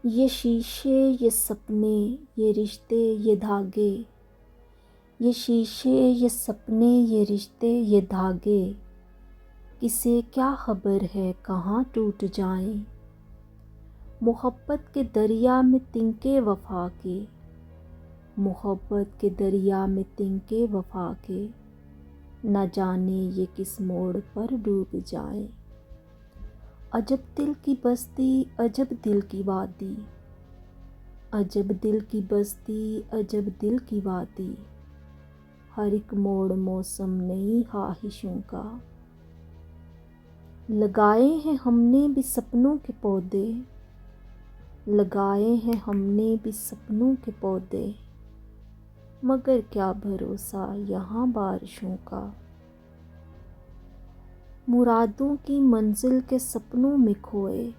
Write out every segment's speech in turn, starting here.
ये शीशे ये सपने ये रिश्ते ये धागे, ये शीशे ये सपने ये रिश्ते ये धागे, किसे क्या खबर है कहाँ टूट जाएं। मोहब्बत के दरिया में तिनके वफा के, मोहब्बत के दरिया में तिनके वफा के, न जाने ये किस मोड़ पर डूब जाए। अजब दिल की बस्ती अजब दिल की वादी, अजब दिल की बस्ती अजब दिल की वादी, हर एक मोड़ मौसम नई ख्वाहिशों का। लगाए हैं हमने भी सपनों के पौधे, लगाए हैं हमने भी सपनों के पौधे, मगर क्या भरोसा यहाँ बारिशों का। मुरादों की मंजिल के सपनों में खोए,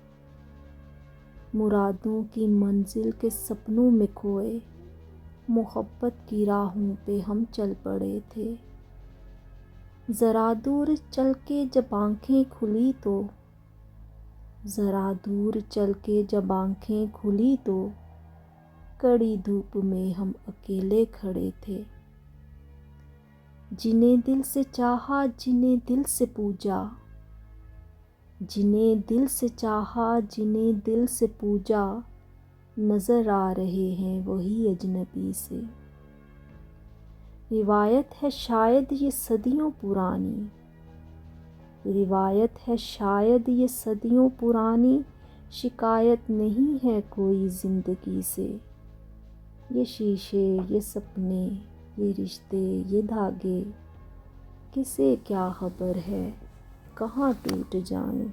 मुरादों की मंजिल के सपनों में खोए, मोहब्बत की राहों पे हम चल पड़े थे। ज़रा दूर चल के जब आँखें खुली तो, ज़रा दूर चल के जब आँखें खुली तो, कड़ी धूप में हम अकेले खड़े थे। जिन्हें दिल से चाहा जिन्हें दिल से पूजा, जिन्हें दिल से चाहा जिन्हें दिल से पूजा, नज़र आ रहे हैं वही अजनबी से। रिवायत है शायद ये सदियों पुरानी, रिवायत है शायद ये सदियों पुरानी, शिकायत नहीं है कोई ज़िंदगी से। ये शीशे ये सपने ये रिश्ते ये धागे, किसे क्या खबर है कहाँ टूट जाएं।